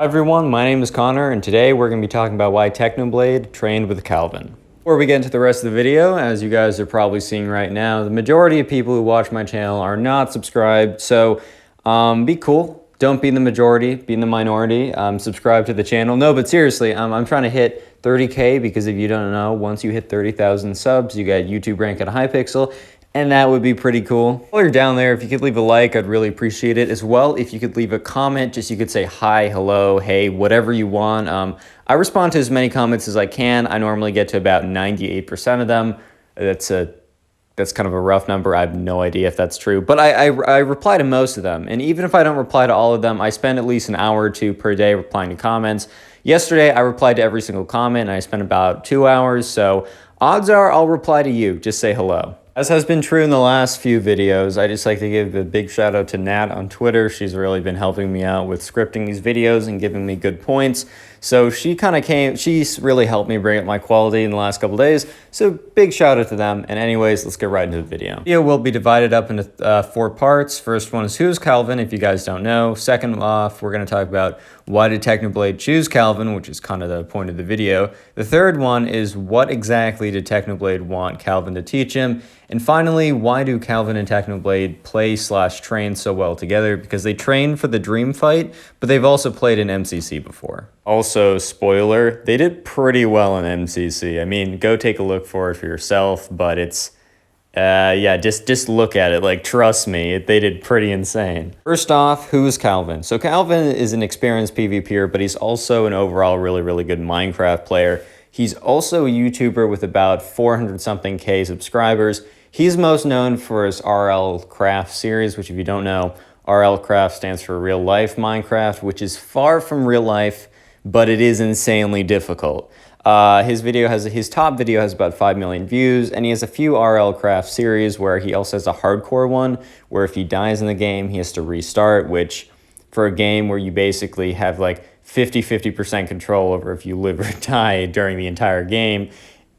Hi everyone, my name is Connor, and today we're going to be talking about why Technoblade trained with Calvin. Before we get into the rest of the video, as you guys are probably seeing right now, the majority of people who watch my channel are not subscribed, so be cool. Don't be in the majority, be in the minority. Subscribe to the channel. No, but seriously, I'm trying to hit 30K because if you don't know, once you hit 30,000 subs, you get YouTube rank at Hypixel. And that would be pretty cool. While you're down there, if you could leave a like, I'd really appreciate it. As well, if you could leave a comment, just you could say hi, hello, hey, whatever you want. I respond to as many comments as I can. I normally get to about 98% of them. That's kind of a rough number. I have no idea if that's true, but I reply to most of them. And even if I don't reply to all of them, I spend at least an hour or two per day replying to comments. Yesterday, I replied to every single comment, and I spent about 2 hours. So odds are I'll reply to you. Just say hello. As has been true in the last few videos, I just like to give a big shout out to Nat on Twitter. She's really been helping me out with scripting these videos and giving me good points. So she's really helped me bring up my quality in the last couple days. So big shout out to them. And anyways, let's get right into the video. The video will be divided up into 4 parts. First one is who's Calvin, if you guys don't know. Second off, we're going to talk about why did Technoblade choose Calvin, which is kind of the point of the video. The third one is what exactly did Technoblade want Calvin to teach him? And finally, why do Calvin and Technoblade play/train so well together? Because they train for the Dream fight, but they've also played in MCC before. Also, spoiler, they did pretty well in MCC. I mean, go take a look for it for yourself, but it's, yeah, just look at it. Like, trust me, they did pretty insane. First off, who's Calvin? So Calvin is an experienced PvPer, but he's also an overall really good Minecraft player. He's also a YouTuber with about 400-something K subscribers. He's most known for his RL Craft series, which if you don't know, RL Craft stands for Real Life Minecraft, which is far from real life, but it is insanely difficult. His top video has about 5 million views, and he has a few RL Craft series where he also has a hardcore one, where if he dies in the game, he has to restart, which for a game where you basically have like 50% control over if you live or die during the entire game,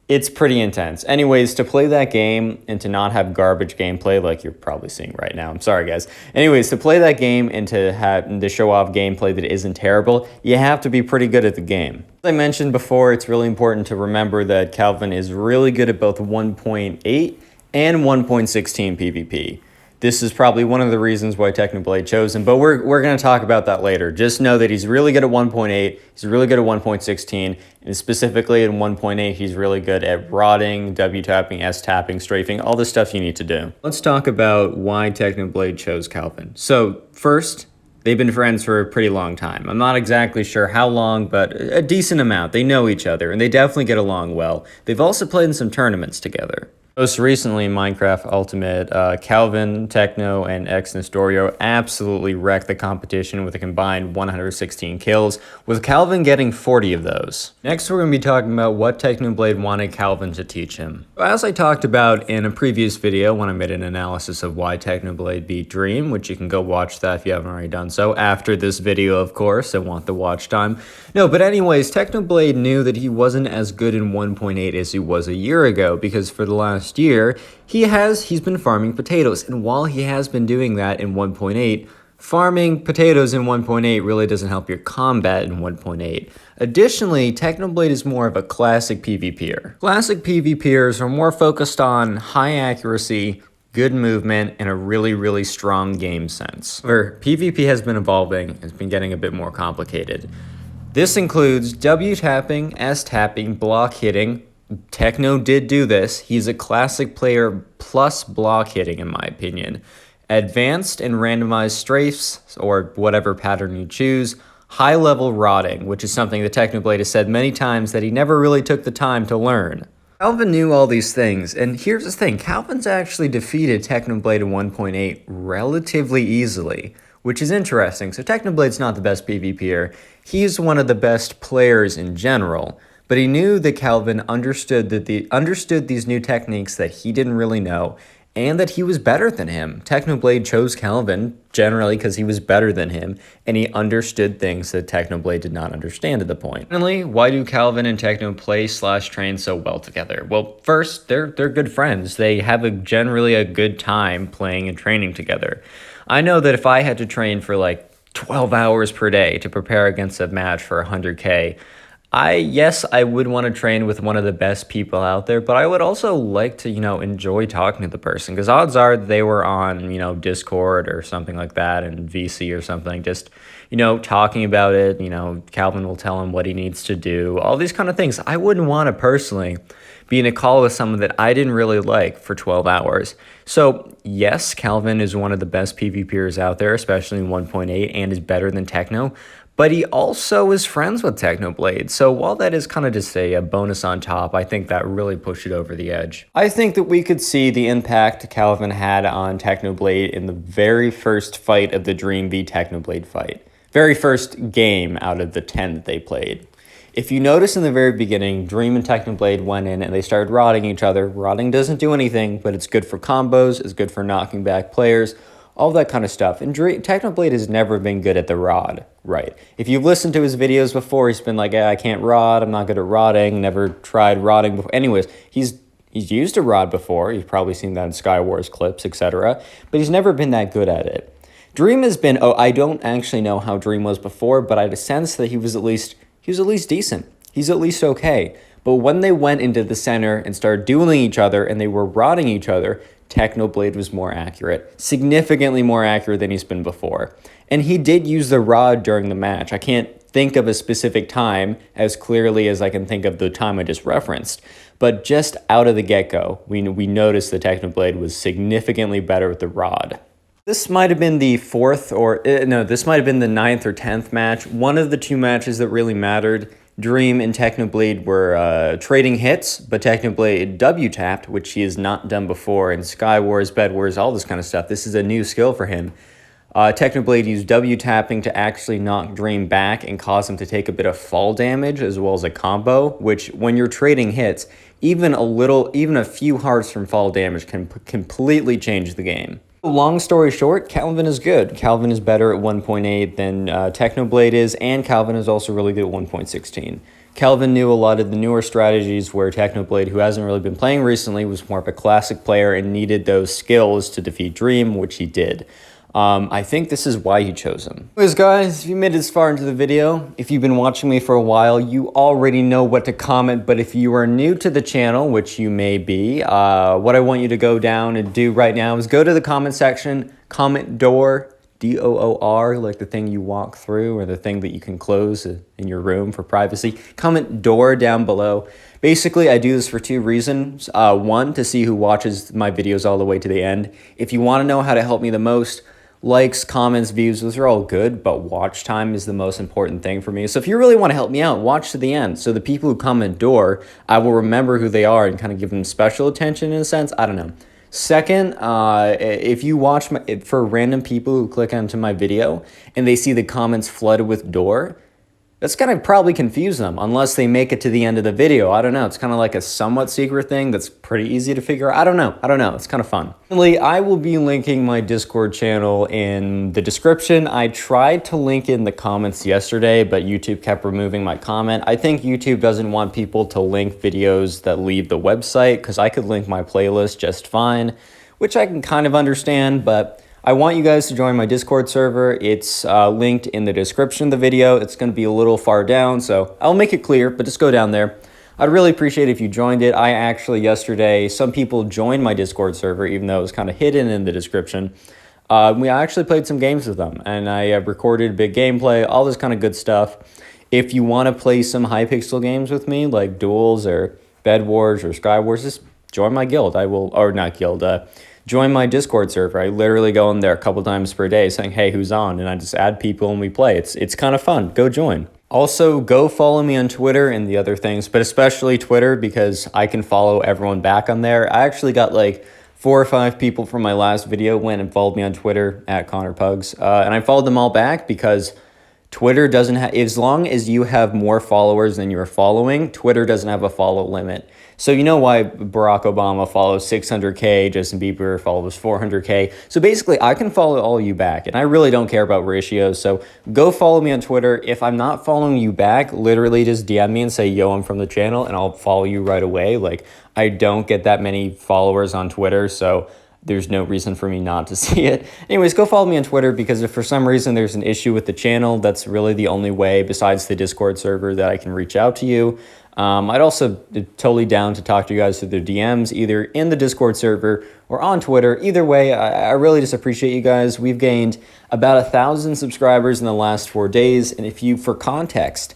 it's pretty intense. Anyways, to play that game and to not have garbage gameplay like you're probably seeing right now. I'm sorry, guys. Anyways, to play that game and to show off gameplay that isn't terrible, you have to be pretty good at the game. As I mentioned before, it's really important to remember that Calvin is really good at both 1.8 and 1.16 PvP. This is probably one of the reasons why Technoblade chose him, but we're going to talk about that later. Just know that he's really good at 1.8, he's really good at 1.16, and specifically in 1.8, he's really good at rodding, W-tapping, S-tapping, strafing, all the stuff you need to do. Let's talk about why Technoblade chose Calvin. So first, they've been friends for a pretty long time. I'm not exactly sure how long, but a decent amount. They know each other, and they definitely get along well. They've also played in some tournaments together. Most recently, Minecraft Ultimate, Calvin, Techno, and Xnestorio absolutely wrecked the competition with a combined 116 kills, with Calvin getting 40 of those. Next, we're going to be talking about what Technoblade wanted Calvin to teach him. As I talked about in a previous video when I made an analysis of why Technoblade beat Dream, which you can go watch that if you haven't already done so, after this video, of course, I want the watch time. No, but anyways, Technoblade knew that he wasn't as good in 1.8 as he was a year ago, because for the last year, he's been farming potatoes, and while he has been doing that in 1.8, farming potatoes in 1.8 really doesn't help your combat in 1.8. Additionally, Technoblade is more of a classic PvPer. Classic PvPers are more focused on high accuracy, good movement, and a really strong game sense. However, PvP has been evolving, it's been getting a bit more complicated. This includes W-tapping, S-tapping, block hitting. Techno did do this. He's a classic player plus block hitting, in my opinion. Advanced and randomized strafes, or whatever pattern you choose. High-level rodding, which is something that Technoblade has said many times that he never really took the time to learn. Calvin knew all these things, and here's the thing. Calvin's actually defeated Technoblade in 1.8 relatively easily, which is interesting. So Technoblade's not the best PvPer. He's one of the best players in general. But he knew that Calvin understood these new techniques that he didn't really know, and that he was better than him. Technoblade chose Calvin generally because he was better than him, and he understood things that Technoblade did not understand at the point. Finally, why do Calvin and Techno play/train so well together? Well, first, they're good friends. They have generally a good time playing and training together. I know that if I had to train for like 12 hours per day to prepare against a match for 100K. Yes, I would want to train with one of the best people out there, but I would also like to, enjoy talking to the person, because odds are they were on, Discord or something like that, and VC or something, just, talking about it. Calvin will tell him what he needs to do, all these kind of things. I wouldn't want to personally be in a call with someone that I didn't really like for 12 hours. So yes, Calvin is one of the best PvPers out there, especially in 1.8, and is better than Techno. But he also is friends with Technoblade. So while that is kind of just a bonus on top, I think that really pushed it over the edge. I think that we could see the impact Calvin had on Technoblade in the very first fight of the Dream v Technoblade fight. Very first game out of the 10 that they played. If you notice in the very beginning, Dream and Technoblade went in and they started rodding each other. Rodding doesn't do anything, but it's good for combos, it's good for knocking back players, all that kind of stuff. And Technoblade has never been good at the rod, right? If you've listened to his videos before, he's been like, I can't rod, I'm not good at rodding, never tried rodding before. Anyways, he's used a rod before. You've probably seen that in Skywars clips, etc. But he's never been that good at it. Dream has been, I don't actually know how Dream was before, but I had a sense that he was at least decent. He's at least okay. But when they went into the center and started dueling each other and they were rodding each other, Technoblade was more accurate, significantly more accurate than he's been before. And he did use the rod during the match. I can't think of a specific time as clearly as I can think of the time I just referenced. But just out of the get-go, we noticed that Technoblade was significantly better with the rod. This might have been the this might have been the 9th or 10th match. One of the two matches that really mattered. Dream and Technoblade were trading hits, but Technoblade W-tapped, which he has not done before in Skywars, Bed Wars, all this kind of stuff. This is a new skill for him. Technoblade used W-tapping to actually knock Dream back and cause him to take a bit of fall damage as well as a combo, which when you're trading hits, even a few hearts from fall damage can completely change the game. Long story short, Calvin is good. Calvin is better at 1.8 than Technoblade is, and Calvin is also really good at 1.16. Calvin knew a lot of the newer strategies where Technoblade, who hasn't really been playing recently, was more of a classic player and needed those skills to defeat Dream, which he did. I think this is why he chose him. Anyways, guys, if you made it this far into the video, if you've been watching me for a while, you already know what to comment, but if you are new to the channel, which you may be, what I want you to go down and do right now is go to the comment section, comment door, D-O-O-R, like the thing you walk through or the thing that you can close in your room for privacy. Comment door down below. Basically, I do this for two reasons. One, to see who watches my videos all the way to the end. If you want to know how to help me the most, likes, comments, views, those are all good, but watch time is the most important thing for me. So if you really want to help me out, watch to the end. So the people who comment door, I will remember who they are and kind of give them special attention in a sense. I don't know. Second, if you watch for random people who click onto my video and they see the comments flooded with door, that's going to probably confuse them unless they make it to the end of the video. I don't know. It's kind of like a somewhat secret thing that's pretty easy to figure out. I don't know. It's kind of fun. Finally, I will be linking my Discord channel in the description. I tried to link in the comments yesterday, but YouTube kept removing my comment. I think YouTube doesn't want people to link videos that leave the website because I could link my playlist just fine, which I can kind of understand, but I want you guys to join my Discord server. It's linked in the description of the video. It's going to be a little far down, so I'll make it clear, but just go down there. I'd really appreciate it if you joined it. I actually, yesterday, some people joined my Discord server, even though it was kind of hidden in the description. We actually played some games with them, and I recorded big gameplay, all this kind of good stuff. If you want to play some high-pixel games with me, like Duels or Bed Wars or Skywars, just join my guild. Join my Discord server. I literally go in there a couple times per day saying, hey, who's on? And I just add people and we play. It's kind of fun. Go join. Also, go follow me on Twitter and the other things, but especially Twitter because I can follow everyone back on there. I actually got like 4 or 5 people from my last video went and followed me on Twitter at connorpugs. And I followed them all back because Twitter doesn't have, as long as you have more followers than you're following, Twitter doesn't have a follow limit. So you know why Barack Obama follows 600K, Justin Bieber follows 400K. So basically, I can follow all you back, and I really don't care about ratios. So go follow me on Twitter. If I'm not following you back, literally just DM me and say, yo, I'm from the channel, and I'll follow you right away. Like, I don't get that many followers on Twitter, so there's no reason for me not to see it. Anyways, go follow me on Twitter, because if for some reason there's an issue with the channel, that's really the only way besides the Discord server that I can reach out to you. I'd also be totally down to talk to you guys through the DMs, either in the Discord server or on Twitter. Either way, I really just appreciate you guys. We've gained about 1,000 subscribers in the last 4 days. And if you, for context,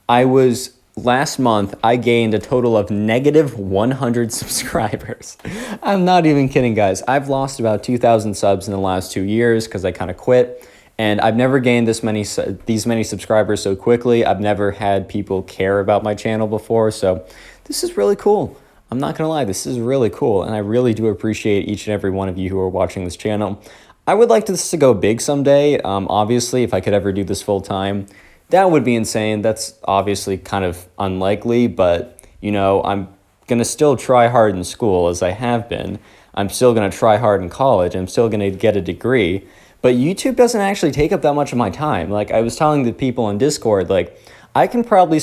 last month, I gained a total of negative 100 subscribers. I'm not even kidding, guys. I've lost about 2,000 subs in the last 2 years because I kind of quit. And I've never gained these many subscribers so quickly. I've never had people care about my channel before. So this is really cool. I'm not gonna lie, this is really cool. And I really do appreciate each and every one of you who are watching this channel. I would like this to go big someday. Obviously, if I could ever do this full time, that would be insane. That's obviously kind of unlikely, but you know, I'm gonna still try hard in school as I have been. I'm still gonna try hard in college. I'm still gonna get a degree. But YouTube doesn't actually take up that much of my time. Like I was telling the people on Discord, like I can probably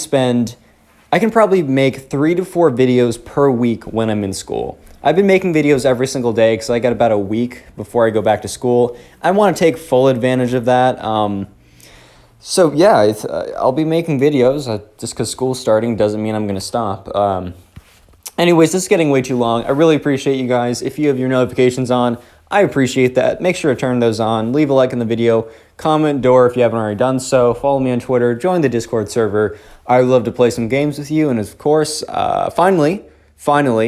make 3 to 4 videos per week when I'm in school. I've been making videos every single day because I got about a week before I go back to school. I want to take full advantage of that. So yeah, I'll be making videos. Just because school's starting doesn't mean I'm going to stop. Anyways, this is getting way too long. I really appreciate you guys. If you have your notifications on, I appreciate that. Make sure to turn those on. Leave a like in the video. Comment door if you haven't already done so. Follow me on Twitter. Join the Discord server. I would love to play some games with you. And of course, finally,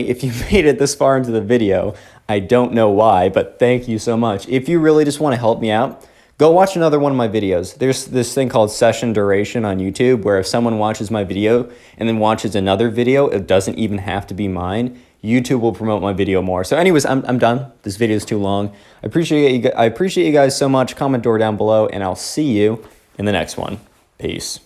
if you made it this far into the video, I don't know why, but thank you so much. If you really just want to help me out, go watch another one of my videos. There's this thing called session duration on YouTube, where if someone watches my video and then watches another video, it doesn't even have to be mine. YouTube will promote my video more. So anyways, I'm done. This video is too long. I appreciate you guys so much. Comment door down below, and I'll see you in the next one. Peace.